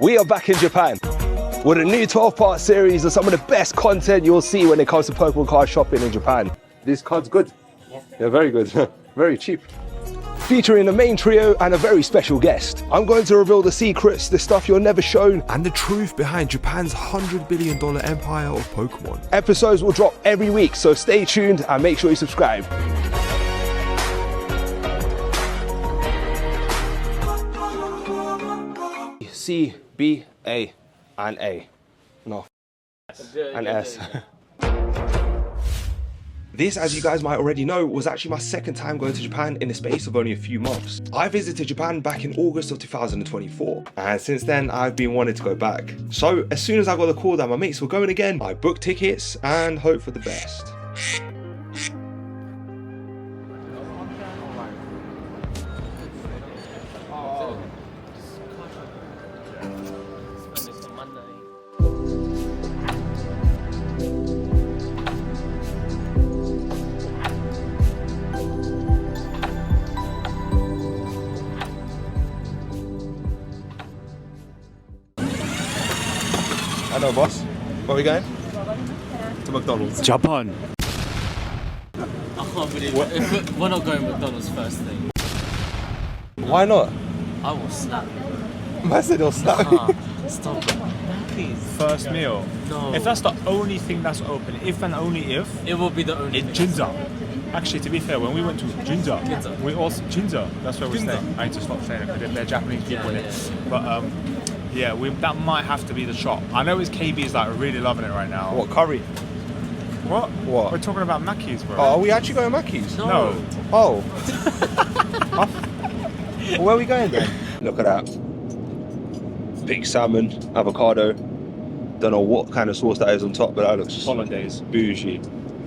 We are back in Japan with a new 12-part series of some of the best content you'll see when it comes to Pokemon card shopping in Japan. This card's good. Yeah, very good. Very cheap. Featuring the main trio and a very special guest. I'm going to reveal the secrets, the stuff you're never shown, and the truth behind Japan's $100 billion empire of Pokemon. Episodes will drop every week, so stay tuned and make sure you subscribe. C, B, A, and A. No. And S. This, as you guys might already know, was actually my second time going to Japan in the space of only a few months. I visited Japan back in August of 2024, and since then I've been wanting to go back. So as soon as I got the call that my mates were going again, I booked tickets and hoped for the best. Hello, boss. Where are we going? To McDonald's. Japan. I can't believe it. We're not going McDonald's first thing. Why not? I will slap. I said you'll slap me. Stop it. Please. First meal. No. If that's the only thing that's open, if and only if, It will be the only in thing. Ginza. Actually, to be fair, when we went to Ginza, we also Ginza. That's where we stayed. I need to stop saying it because they're Japanese people in it. But yeah, that might have to be the shop. I know it's KB's like really loving it right now. What, curry? What? What? We're talking about Mackey's, bro. Oh, are we actually going Mackey's? No. Oh. Well, where are we going then? Look at that. Big salmon, avocado. Don't know what kind of sauce that is on top, but that looks Hollandaise. bougie.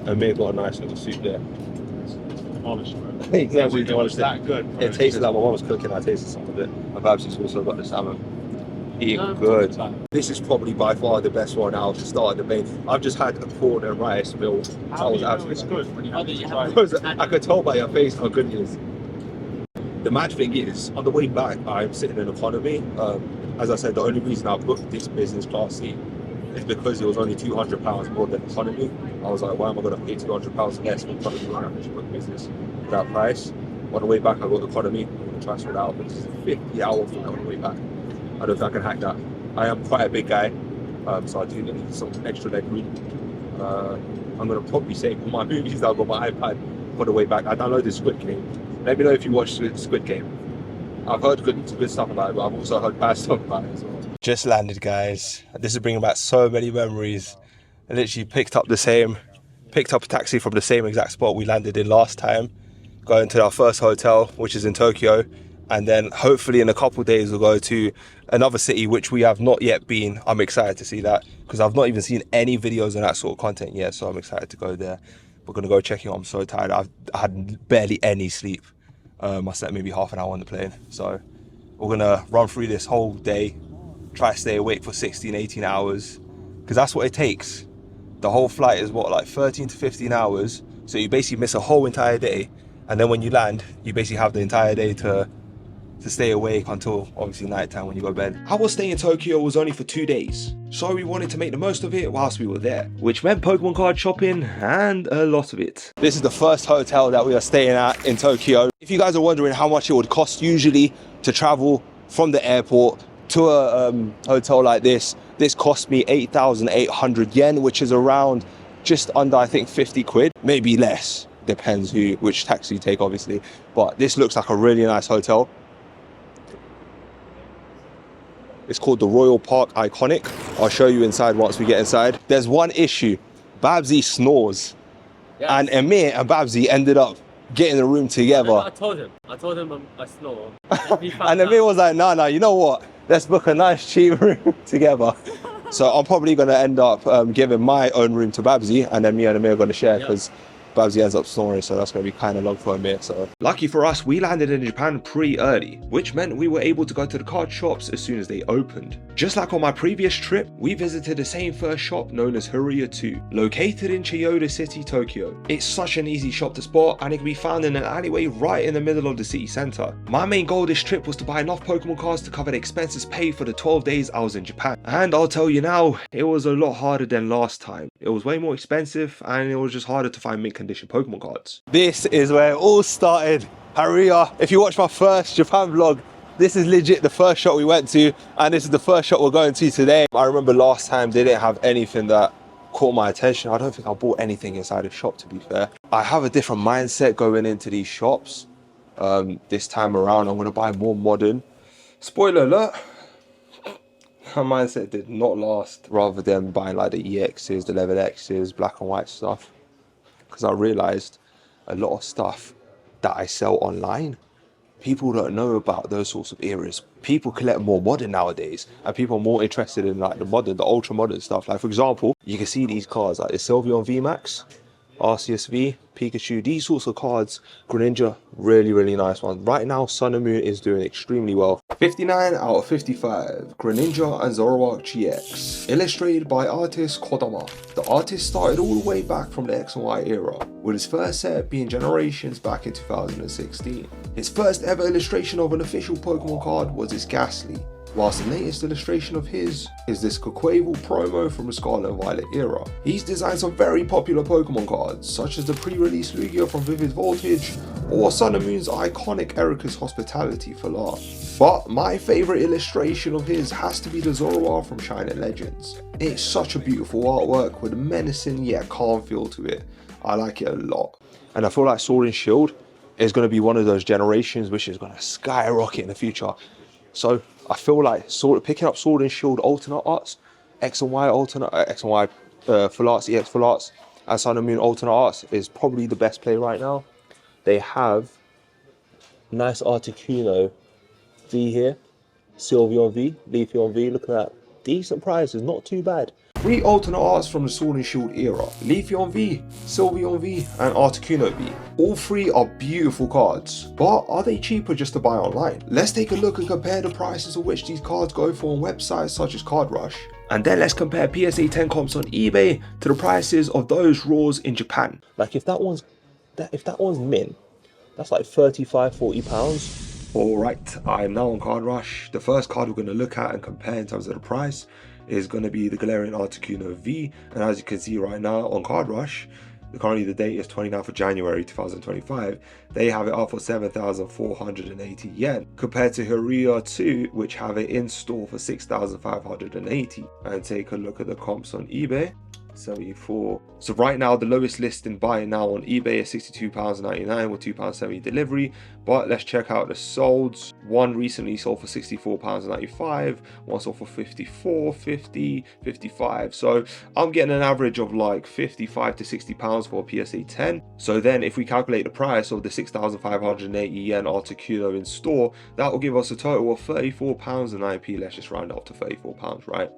And May got a nice little soup there. Demolished, bro. Exactly, It was that good, bro. It tasted like my mum was cooking. I tasted some of it. My Babsy's also got the salmon. Eating good. This is probably by far the best one out to start the main. I've just had a corn and rice meal. That was absolutely good when you have it. I could tell by your face how good it is. The mad thing is, on the way back, I'm sitting in economy. As I said, the only reason I booked this business class seat is because it was only £200 more than economy. I was like, why am I going to pay £200 less for economy when I can book business for that price? On the way back, I got economy. I'm going to transfer it out, which is 50 hours from on the way back. I don't think I can hack that. I am quite a big guy, so I do need some extra leg room. I'm going to probably save all my movies that I've got my iPad for the way back. I downloaded Squid Game. Let me know if you watch Squid Game. I've heard good stuff about it, but I've also heard bad stuff about it as well. Just landed, guys. This is bringing back so many memories. I literally picked up a taxi from the same exact spot we landed in last time, going to our first hotel, which is in Tokyo. And then hopefully in a couple of days we'll go to another city which we have not yet been. I'm excited to see that because I've not even seen any videos on that sort of content yet, so I'm excited to go there. We're gonna go check it out. I'm so tired. I had barely any sleep. I slept maybe half an hour on the plane. So we're gonna run through this whole day, try to stay awake for 16, 18 hours, because that's what it takes. The whole flight is what, like 13 to 15 hours. So you basically miss a whole entire day. And then when you land, you basically have the entire day to stay awake until obviously nighttime when you go to bed. Our stay in Tokyo was only for 2 days, so we wanted to make the most of it whilst we were there, which meant Pokemon card shopping and a lot of it. This is the first hotel that we are staying at in Tokyo. If you guys are wondering how much it would cost usually to travel from the airport to a hotel like this cost me 8,800 yen, which is around just under, I think, 50 quid, maybe less. Depends which taxi you take, obviously. But this looks like a really nice hotel. It's called the Royal Park Iconic. I'll show you inside once we get inside. There's one issue. Babsy snores. Yes. And Amir and Babsy ended up getting a room together. I told him I snore. And Amir was like, nah, you know what? Let's book a nice cheap room together. So I'm probably going to end up giving my own room to Babsy, and then me and Amir are going to share because Babsy ends up snoring, so that's going to be kind of long for a minute. So lucky for us, we landed in Japan pretty early, which meant we were able to go to the card shops as soon as they opened. Just like on my previous trip, we visited the same first shop known as Haruya 2, located in Chiyoda City, Tokyo. It's such an easy shop to spot, and it can be found in an alleyway right in the middle of the city centre. My main goal this trip was to buy enough Pokemon cards to cover the expenses paid for the 12 days I was in Japan. And I'll tell you now, it was a lot harder than last time. It was way more expensive, and it was just harder to find mint condition Pokemon cards. This is where it all started. Haruya. If you watch my first Japan vlog, this is legit the first shop we went to, and this is the first shop we're going to today. I remember last time they didn't have anything that caught my attention. I don't think I bought anything inside the shop, to be fair. I have a different mindset going into these shops. This time around, I'm going to buy more modern. Spoiler alert, my mindset did not last, rather than buying like the EXs, the level Xs, black and white stuff. Because I realized a lot of stuff that I sell online, people don't know about those sorts of eras. People collect more modern nowadays, and people are more interested in like the modern, the ultra modern stuff. Like for example, you can see these cards like the Sylveon VMAX, Arceus V, Pikachu, these sorts of cards. Greninja, really nice one. Right now, Sun and Moon is doing extremely well. 59 out of 55, Greninja and Zoroark GX. Illustrated by artist Kodama. The artist started all the way back from the X and Y era, with his first set being Generations back in 2016. His first ever illustration of an official Pokemon card was his Ghastly, whilst the latest illustration of his is this Quaquaval promo from the Scarlet and Violet era. He's designed some very popular Pokemon cards, such as the pre-release Lugia from Vivid Voltage, or Sun and Moon's iconic Erika's Hospitality for Laugh. But my favourite illustration of his has to be the Zoroark from Shining Legends. It's such a beautiful artwork with a menacing yet calm feel to it. I like it a lot. And I feel like Sword and Shield is going to be one of those generations which is going to skyrocket in the future. So I feel like picking up Sword and Shield alternate arts, X and Y alternate, X and Y full arts, EX full arts, and Sun and Moon alternate arts is probably the best play right now. They have nice Articuno V here, Sylveon V, Leafeon V, look at that. Decent prices, not too bad. 3 alternate arts from the Sword and Shield era, Leafeon V, Sylveon V, and Articuno V. All 3 are beautiful cards, but are they cheaper just to buy online? Let's take a look and compare the prices of which these cards go for on websites such as Card Rush. And then let's compare PSA 10 comps on eBay to the prices of those raws in Japan. Like if that one's mint, that's like 35–40 pounds. Alright, I am now on Card Rush. The first card we're going to look at and compare in terms of the price is going to be the Galarian Articuno V, and as you can see right now on Card Rush, currently the date is 29th of January 2025, they have it up for 7,480 yen, compared to Haruya 2, which have it in store for 6,580. And take a look at the comps on eBay. 74. So right now the lowest listing buy now on eBay is £62.99 with £2.70 delivery. But let's check out the solds. One recently sold for £64.95, one sold for £54, £50, £55. So I'm getting an average of like £55 to £60 for a PSA 10. So then if we calculate the price of the 6,580 yen Articuno in store, that will give us a total of £34.09. Let's just round it up to £34, right?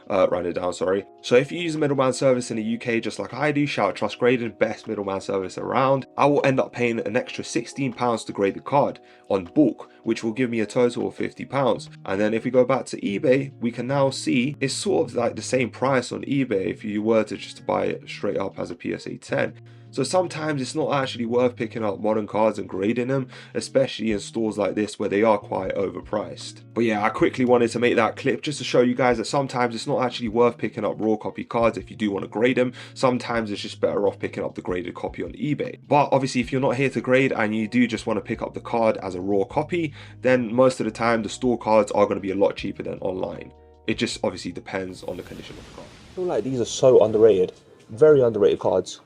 Round it down, sorry. So if you use a middleman service in the UK just like I do, shout out Trustgraded, best middleman service around, I will end up paying an extra £16 to grade the card on bulk, which will give me a total of £50. And then if we go back to eBay, we can now see it's sort of like the same price on eBay if you were to just buy it straight up as a PSA 10. So sometimes it's not actually worth picking up modern cards and grading them, especially in stores like this where they are quite overpriced. But yeah, I quickly wanted to make that clip just to show you guys that sometimes it's not actually worth picking up raw copy cards if you do want to grade them. Sometimes it's just better off picking up the graded copy on eBay. But obviously if you're not here to grade and you do just want to pick up the card as a raw copy, then most of the time the store cards are going to be a lot cheaper than online. It just obviously depends on the condition of the card. I feel like these are so underrated, very underrated cards.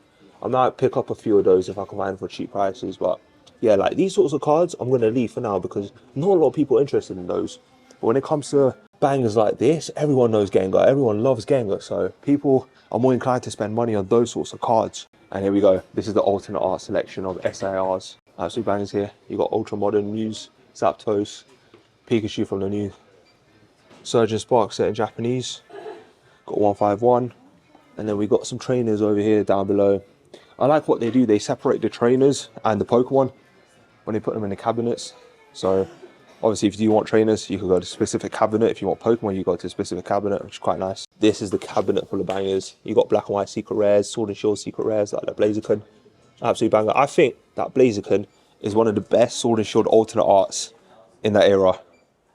I might pick up a few of those if I can find them for cheap prices, but yeah, like these sorts of cards I'm going to leave for now because not a lot of people are interested in those. But when it comes to bangers like this, everyone knows Gengar, everyone loves Gengar, so people are more inclined to spend money on those sorts of cards. And here we go, this is the alternate art selection of SARs. Absolute bangers here. You got Ultra Modern, Muse, Zapdos, Pikachu from the new Surgeon Spark set in Japanese, got 151, and then we got some trainers over here down below. I like what they do. They separate the trainers and the Pokemon when they put them in the cabinets. So obviously if you do want trainers, you can go to a specific cabinet. If you want Pokemon, you go to a specific cabinet, which is quite nice. This is the cabinet full of bangers. You got Black and White secret rares, Sword and Shield secret rares, like that Blaziken. Absolute banger. I think that Blaziken is one of the best Sword and Shield alternate arts in that era.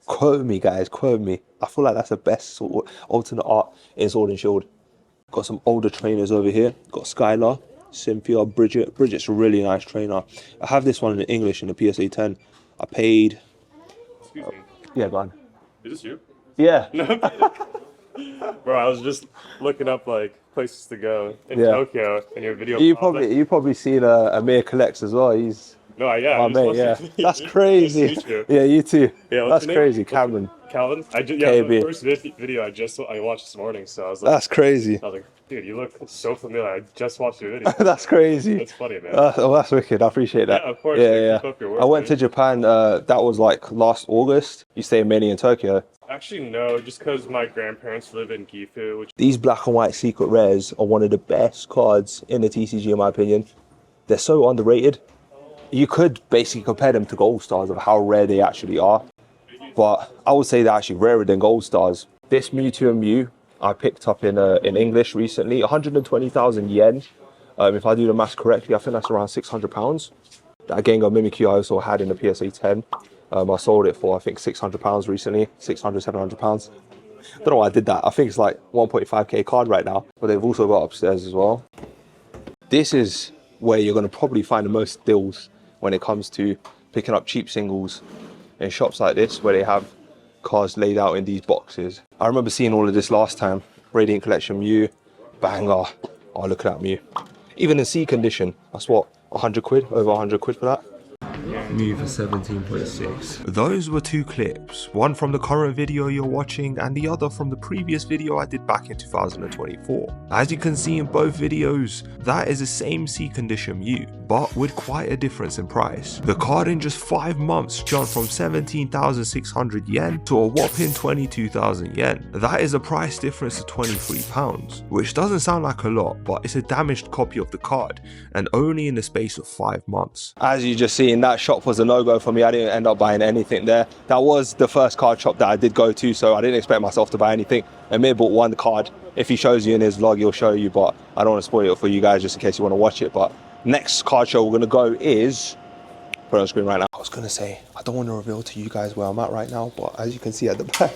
Quote me, guys, quote me. I feel like that's the best alternate art in Sword and Shield. Got some older trainers over here. Got Skylar, Cynthia, Bridget. Bridget's a really nice trainer. I have this one in English in the PSA 10. I paid... Excuse me. Yeah, go on. Is this you? Yeah. No, I'm kidding. Bro, I was just looking up like places to go in Yeah. Tokyo, and your video. You popped up. probably seen Amir Collects as well. He's No, yeah. my mate. Yeah, that's crazy. Nice to meet you. Yeah, you too. Yeah, what's That's your name? crazy, What's your- Cameron. Calvin. Yeah, KB. the first video I watched this morning, so I was like, That's crazy. I was like, dude, you look so familiar. I just watched your video. That's crazy. That's funny, man. Oh, that's wicked. I appreciate that. Yeah, of course. Yeah, Keep up your work, I went man. to Japan. That was like last August. You stay mainly in Tokyo. Actually, no, just because my grandparents live in Gifu, which These Black and White secret rares are one of the best cards in the TCG, in my opinion. They're so underrated. You could basically compare them to Gold Stars of how rare they actually are. But I would say they're actually rarer than Gold Stars. This Mewtwo and Mew I picked up in English recently, 120,000 yen. If I do the maths correctly, I think that's around £600. That Gengar Mimikyu I also had in the PSA 10. I sold it for I think £600 recently, £600, £700. Don't know why I did that. I think it's like 1.5k card right now, but they've also got upstairs as well. This is where you're going to probably find the most deals when it comes to picking up cheap singles in shops like this, where they have cards laid out in these boxes. I remember seeing all of this last time. Radiant Collection Mew, banger. Oh, look at that Mew. Even in C condition, that's what, 100 quid? Over 100 quid for that? Mew for 17.6. Those were two clips, one from the current video you're watching and the other from the previous video I did back in 2024. As you can see in both videos, that is the same C condition Mew, but with quite a difference in price. The card in just 5 months jumped from 17,600 yen to a whopping 22,000 yen. That is a price difference of £23, which doesn't sound like a lot, but it's a damaged copy of the card, and only in the space of 5 months. As you just seen, that shop was a no-go for me. I didn't end up buying anything there. That was the first card shop that I did go to, so I didn't expect myself to buy anything. Amir bought one card. If he shows you in his vlog, he'll show you, but I don't want to spoil it for you guys just in case you want to watch it. But next card show we're going to go is, put it on screen right now. I was going to say, I don't want to reveal to you guys where I'm at right now, but as you can see at the back,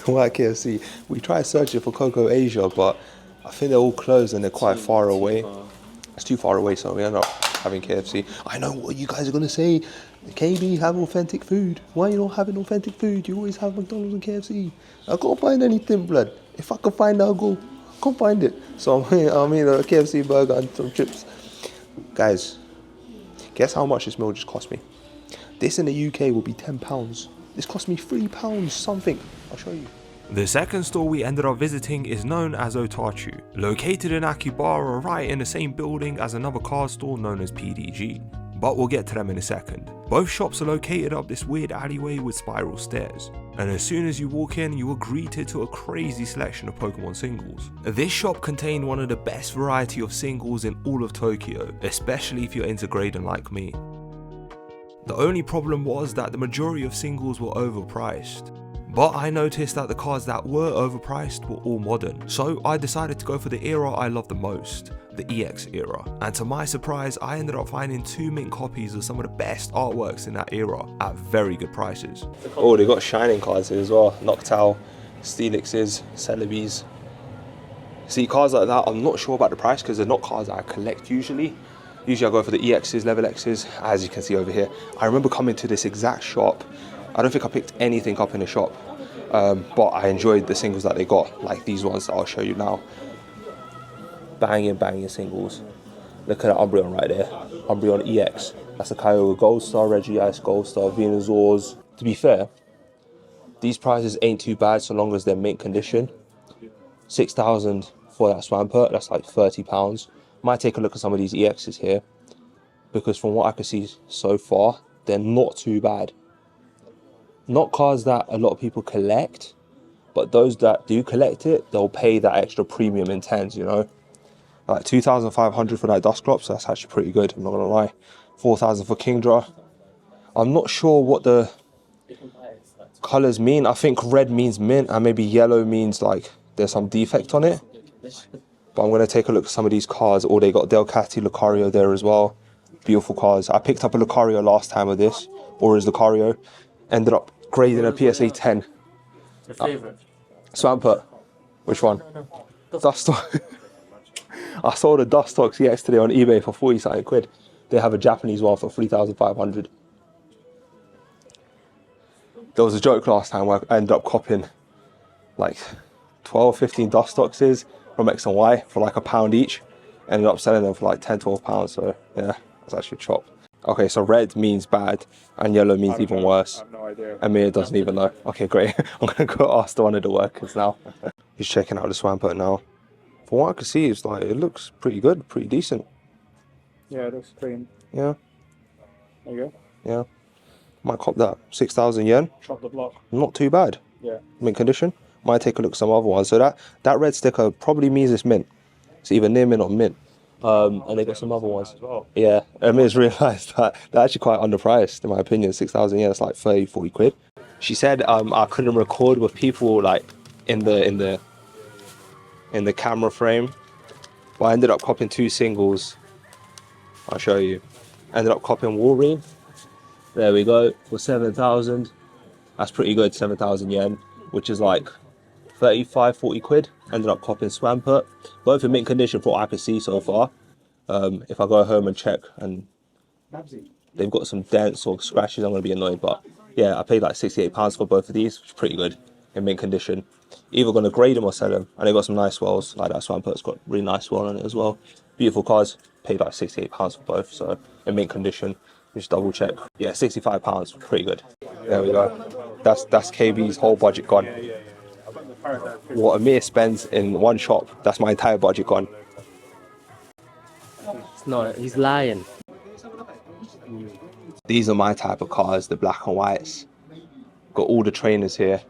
we're at KFC. We tried searching for Coco Asia, but I think they're all closed and they're quite far away. It's too far away, so we end up having KFC. I know what you guys are going to say. KB, have authentic food. Why are you not having authentic food? You always have McDonald's and KFC. I can't find anything, blood. If I can find it, I'll go. I can't find it. So I'm in a KFC burger and some chips. Guys, guess how much this meal just cost me? This in the UK will be £10. This cost me £3 something. I'll show you. The second store we ended up visiting is known as Otachu, located in Akihabara, right in the same building as another card store known as PDG. But we'll get to them in a second. Both shops are located up this weird alleyway with spiral stairs, and as soon as you walk in, you are greeted to a crazy selection of Pokemon singles. This shop contained one of the best variety of singles in all of Tokyo, especially if you're into grading like me. The only problem was that the majority of singles were overpriced. But I noticed that the cards that were overpriced were all modern, so I decided to go for the era I love the most, the EX era. And to my surprise, I ended up finding 2 mint copies of some of the best artworks in that era at very good prices. Oh, they got shining cards here as well. Noctowl, Steelixes, Celebes. See, cards like that, I'm not sure about the price because they're not cards that I collect usually. Usually I go for the EXs, Level Xs, as you can see over here. I remember coming to this exact shop. I don't think I picked anything up in the shop, but I enjoyed the singles that they got, like these ones that I'll show you now. Banging singles. Look at that Umbreon right there. Umbreon EX. That's a Kyogre Gold Star, Regice Gold Star, Venusaurs. To be fair, these prices ain't too bad so long as they're mint condition. 6,000 for that Swampert, that's like £30. Might take a look at some of these EXs here, because from what I can see so far, they're not too bad. Not cards that a lot of people collect, but those that do collect it, they'll pay that extra premium in tens, you know. Like 2,500 for that Dusclops, so that's actually pretty good, I'm not gonna lie. 4,000 for Kingdra. I'm not sure what the colours mean. I think red means mint and maybe yellow means like there's some defect on it. But I'm going to take a look at some of these cars. Oh, they got Delcati Lucario there as well. Beautiful cars. I picked up a Lucario last time with this, or is Lucario. Ended up grading a PSA 10. Your favourite? Swampert. Which one? Dustox. I saw the Dustox yesterday on eBay for 40 something quid. They have a Japanese one for 3,500. There was a joke last time where I ended up copying like 12, 15 Dustoxes from X and Y for like £1 each. Ended up selling them for like 10, 12 pounds. So yeah, that's actually a chop. Okay, so red means bad and yellow means even worse. I have no idea. Amir doesn't even know. Okay, great. I'm gonna go ask one of the workers now. He's checking out the Swampert now. From what I can see, it's like, it looks pretty good, pretty decent. Yeah, it looks clean. Yeah, There you go. yeah. Might cop that. 6,000 yen. Chop the block. Not too bad. Yeah. Mint condition. Might take a look at some other ones. So that red sticker probably means it's mint. It's either near mint or mint. And they got some other ones. As well. Yeah, Amir's realised that they're actually quite underpriced in my opinion. 6,000 yen, it's like 30, 40 quid. She said I couldn't record with people like in the camera frame. But I ended up copying 2 singles. I'll show you. Ended up copying Wolverine. There we go, for 7,000. That's pretty good, 7,000 yen, which is like 35, 40 quid. Ended up copying Swampert. Both in mint condition for what I can see so far. If I go home and check and they've got some dents or scratches, I'm going to be annoyed. But yeah, I paid like £68 for both of these, which is pretty good in mint condition. Either going to grade them or sell them. And they got some nice swells, like that Swampert's got really nice swell on it as well. Beautiful cars, paid like £68 for both, so in mint condition. Just double check. Yeah, £65, pretty good. There we go. That's KB's whole budget gone. What Amir spends in one shop, that's my entire budget gone. It's not, he's lying. These are my type of cars, the black and whites. Got all the trainers here.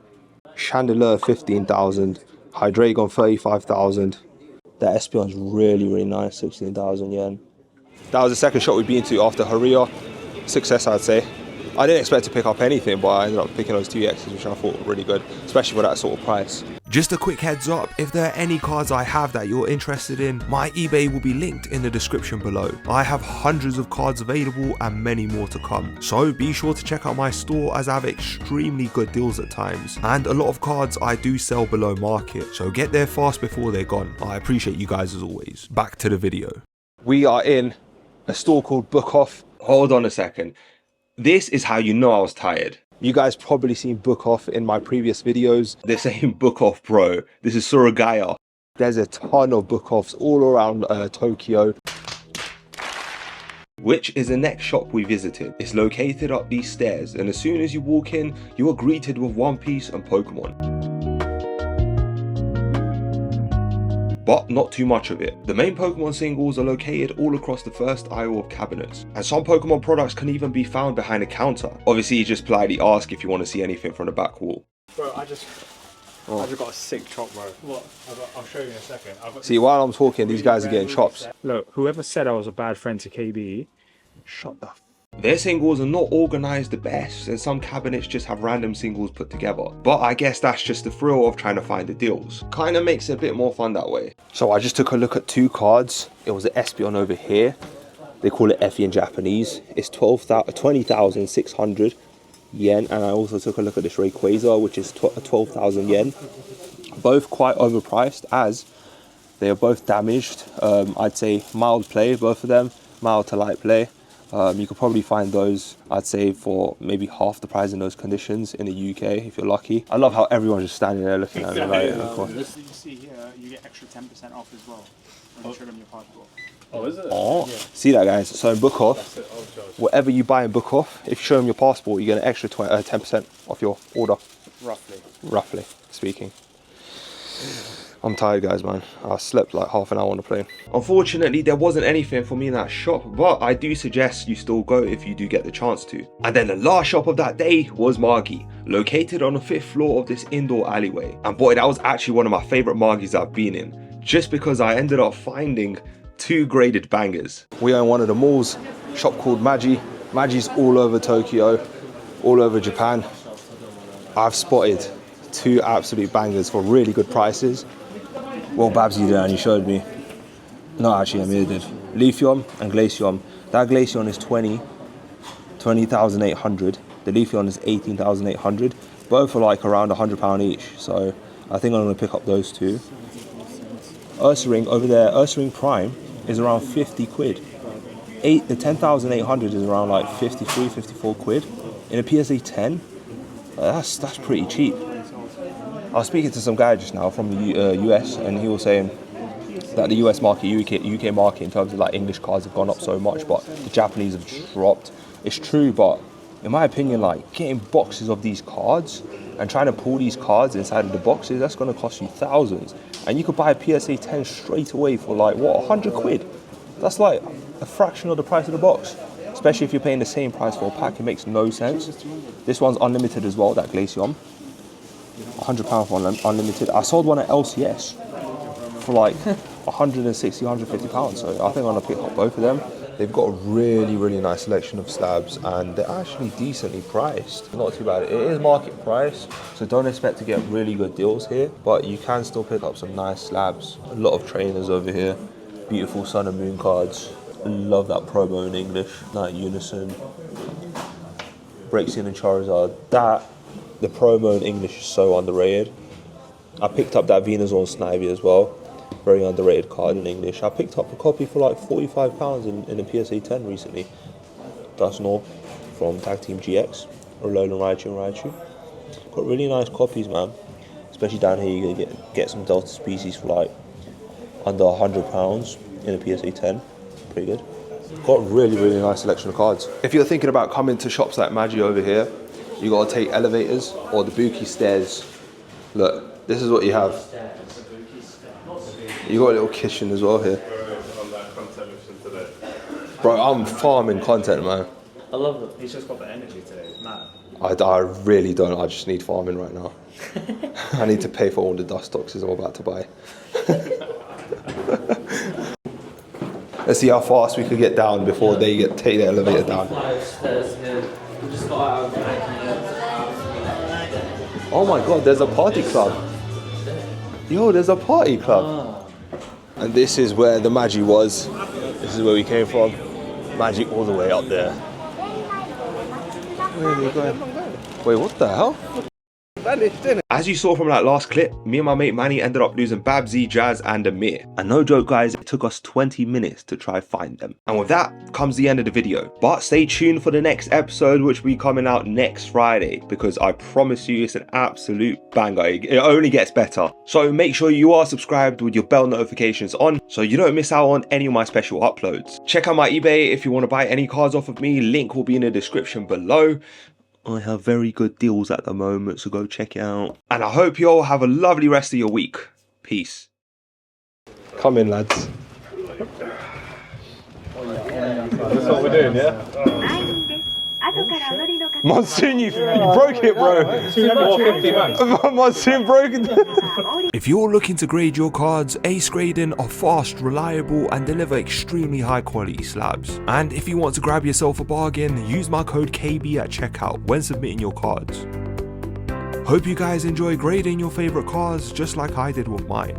Chandelier 15,000, Hydreigon 35,000. That Espion's really, really nice, 16,000 yen. That was the second shot we've been to after Haria. Success, I'd say. I didn't expect to pick up anything, but I ended up picking those 2Xs, which I thought were really good, especially for that sort of price. Just a quick heads up, if there are any cards I have that you're interested in, my eBay will be linked in the description below. I have hundreds of cards available and many more to come. So be sure to check out my store as I have extremely good deals at times. And a lot of cards I do sell below market, so get there fast before they're gone. I appreciate you guys as always. Back to the video. We are in a store called Book Off. Hold on a second. This is how you know I was tired. You guys probably seen Book Off in my previous videos. They're saying Book Off, bro. This is Surugaya. There's a ton of Book Offs all around Tokyo. Which is the next shop we visited. It's located up these stairs, and as soon as you walk in, you are greeted with One Piece and Pokemon. But not too much of it. The main Pokemon singles are located all across the first aisle of cabinets, and some Pokemon products can even be found behind a counter. Obviously, you just politely ask if you want to see anything from the back wall. Bro, I just got a sick chop, bro. What? I'll show you in a second. See, while I'm talking, these guys are getting chops. Look, whoever said I was a bad friend to KB, shut the f. Their singles are not organised the best, and some cabinets just have random singles put together. But I guess that's just the thrill of trying to find the deals. Kinda makes it a bit more fun that way. So I just took a look at 2 cards. It was the Espeon over here. They call it Effie in Japanese. It's 20,600 yen. And I also took a look at this Rayquaza, which is 12,000 yen. Both quite overpriced as they are both damaged. I'd say mild play, both of them. Mild to light play. You could probably find those, I'd say, for maybe half the price in those conditions in the UK, if you're lucky. I love how everyone's just standing there looking at me like, of course. You see here, you get extra 10% off as well when you show them your passport. Oh, is it? Oh, yeah. See that, guys? So in Book Off, whatever you buy in Book Off, if you show them your passport, you get an extra 10% off your order. Roughly speaking. I'm tired, guys, man. I slept like half an hour on the plane. Unfortunately, there wasn't anything for me in that shop, but I do suggest you still go if you do get the chance to. And then the last shop of that day was Margi, located on the 5th floor of this indoor alleyway. And boy, that was actually one of my favourite Margis I've been in. just because I ended up finding 2 graded bangers. We own one of the malls, shop called Maji. Maji's all over Tokyo, all over Japan. I've spotted 2 absolute bangers for really good prices. Well, Babsy did and he showed me. No, actually, Amir did. Lithium and Glaceon. That Glaceon is 20,800. The Lithium is 18,800. Both are like around £100 each. So I think I'm gonna pick up those 2. Ursaring over there, Ursaring Prime is around 50 quid. The 10,800 is around like 53, 54 quid. In a PSA 10, that's pretty cheap. I was speaking to some guy just now from the US, and he was saying that the US market, UK market in terms of like English cards have gone up so much, but the Japanese have dropped. It's true, but in my opinion, like getting boxes of these cards and trying to pull these cards inside of the boxes, that's going to cost you thousands. And you could buy a PSA 10 straight away for like, what, 100 quid? That's like a fraction of the price of the box. Especially if you're paying the same price for a pack, it makes no sense. This one's unlimited as well, that Glaceon. £100 for unlimited. I sold one at LCS for like 160, 150 pounds. So I think I'm gonna pick up both of them. They've got a really, really nice selection of slabs and they're actually decently priced. Not too bad. It is market price, so don't expect to get really good deals here, but you can still pick up some nice slabs. A lot of trainers over here. Beautiful Sun and Moon cards. Love that promo in English. Night Unison. Braixen and Charizard. The promo in English is so underrated. I picked up that Venusaur Snivy as well. Very underrated card in English. I picked up a copy for like £45 in a PSA 10 recently. Dusknoir from Tag Team GX. Alolan Raichu and Raichu. Got really nice copies, man. Especially down here, you can get some Delta Species for like under £100 in a PSA 10. Pretty good. Got a really, really nice selection of cards. If you're thinking about coming to shops like Maji over here, you gotta take elevators or the Buki stairs. Look, this is what you have. You got a little kitchen as well here. Bro, I'm farming content, man. I love it. He's just got the energy today. It's mad. I really don't. I just need farming right now. I need to pay for all the dust boxes I'm about to buy. Let's see how fast we could get down before they take the elevator down. Oh my god, there's a party club. Yo, there's a party club. And this is where the Maji was. This is where we came from. Maji all the way up there. Where are we going? Wait, what the hell? As you saw from that last clip, me and my mate Manny ended up losing Babsy, Jazz and Amir. And no joke guys, it took us 20 minutes to try find them. And with that comes the end of the video. But stay tuned for the next episode, which will be coming out next Friday, because I promise you it's an absolute banger. It only gets better. So make sure you are subscribed with your bell notifications on so you don't miss out on any of my special uploads. Check out my eBay if you want to buy any cards off of me. Link will be in the description below. I have very good deals at the moment, so go check it out. And I hope you all have a lovely rest of your week. Peace. Come in, lads. That's what we're doing, yeah? Monsoon, you broke it, bro. Monsoon broke it. If you're looking to grade your cards, Ace Grading are fast, reliable and deliver extremely high quality slabs. And if you want to grab yourself a bargain, use my code KB at checkout when submitting your cards. Hope you guys enjoy grading your favorite cards just like I did with mine.